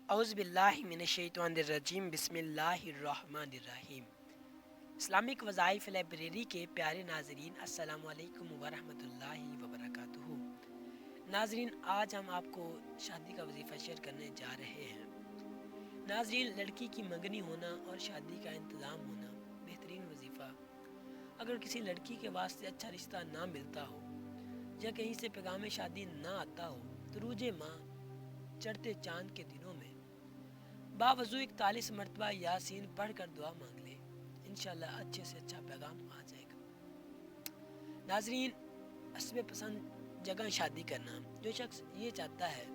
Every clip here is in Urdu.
اعوذ باللہ من الشیطان الرجیم بسم اللہ الرحمن الرحیم۔ اسلامک وظائف لائبریری کے پیارے ناظرین، السلام علیکم ورحمۃ اللہ وبرکاتہ۔ ناظرین، آج ہم آپ کو شادی کا وظیفہ شیئر کرنے جا رہے ہیں۔ ناظرین، لڑکی کی منگنی ہونا اور شادی کا انتظام ہونا بہترین وظیفہ۔ اگر کسی لڑکی کے واسطے اچھا رشتہ نہ ملتا ہو یا کہیں سے پیغام شادی نہ آتا ہو تو روز ماہ چڑھتے چاند کے دنوں میں باوضو 41 مرتبہ یاسین پڑھ کر دعا مانگ لے، انشاءاللہ اچھے سے اچھا پیغام آ جائے گا۔ ناظرین، حسب پسند جگہ شادی کرنا، جو شخص یہ چاہتا ہے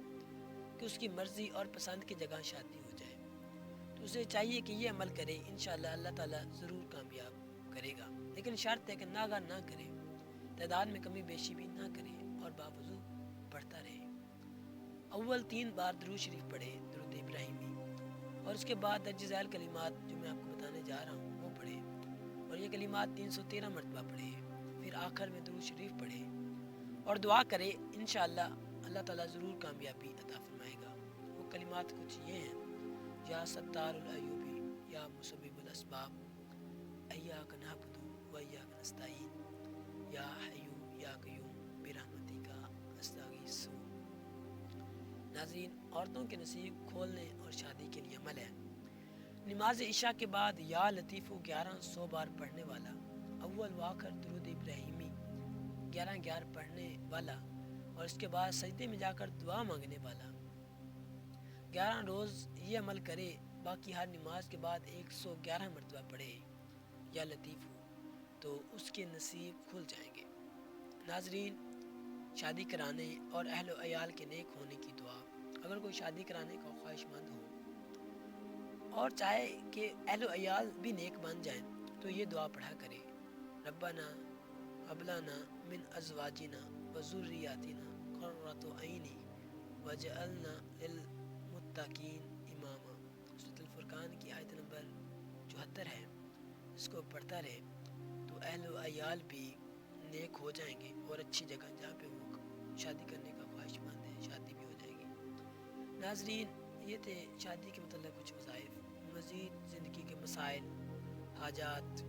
کہ اس کی مرضی اور پسند کی جگہ شادی ہو جائے تو اسے چاہیے کہ یہ عمل کرے، انشاءاللہ اللہ تعالیٰ ضرور کامیاب کرے گا، لیکن شرط ہے کہ ناغہ نہ کرے، تعداد میں کمی بیشی بھی نہ کرے اور باوضو پڑھتا رہے۔ اول 3 بار درود شریف پڑھے، درود ابراہیمی، اور اس کے بعد درج ذیل کلمات جو میں آپ کو بتانے جا رہا ہوں وہ پڑھے، اور یہ کلمات 313 مرتبہ پڑھے، پھر آخر میں درود شریف پڑھے اور دعا کرے، انشاءاللہ اللہ تعالیٰ ضرور کامیابی عطا فرمائے گا۔ وہ کلمات کچھ یہ ہیں: یا ستار العیوبی یا مسبب الاسباب ایاک نعبد و ایاک نستعین یا حیو یا قیوم برحمتک استغیث۔ ناظرین، عورتوں کے نصیب کھولنے اور شادی کے لیے عمل ہے۔ نماز عشاء کے بعد یا لطیف 1100 بار پڑھنے والا، اول و آخر درود ابراہیمی 11 پڑھنے والا، اور اس کے بعد سجدے میں جا کر دعا مانگنے والا 11 روز یہ عمل کرے، باقی ہر نماز کے بعد 111 مرتبہ پڑھے یا لطیف تو اس کے نصیب کھل جائیں گے۔ ناظرین، شادی کرانے اور اہل و عیال کے نیک ہونے کی دعا۔ اگر کوئی شادی کرانے کا خواہش مند ہو اور چاہے کہ اہل و عیال بھی نیک بن جائیں تو یہ دعا پڑھا کرے: ربنا هب لنا من ازواجنا وذریاتنا قرۃ اعین واجعلنا للمتقین اماما۔ سورۃ الفرقان کی آیت نمبر 74 ہے، اس کو پڑھتا رہے تو اہل و عیال بھی نیک ہو جائیں گے اور اچھی جگہ جہاں پہ وہ شادی کرنے کا خواہش مند ہے شادی بھی ہو جائے گی۔ ناظرین، یہ تھے شادی کے متعلق کچھ وظائف۔ مزید زندگی کے مسائل، حاجات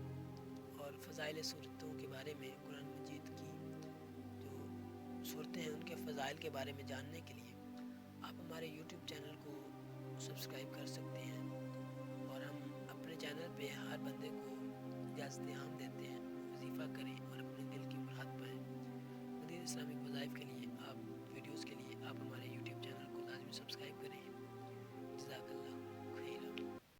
اور فضائل صورتوں کے بارے میں، قرآن مجید کی جو صورتیں ہیں ان کے فضائل کے بارے میں جاننے کے لیے آپ ہمارے یوٹیوب چینل کو سبسکرائب کر سکتے ہیں، اور ہم اپنے چینل پہ ہر بندے کو اجازت عام دیتے ہیں وظیفہ کریں اور اپنے دل کی مراد پائیں۔ مزید اسلامک وظائف کے لیے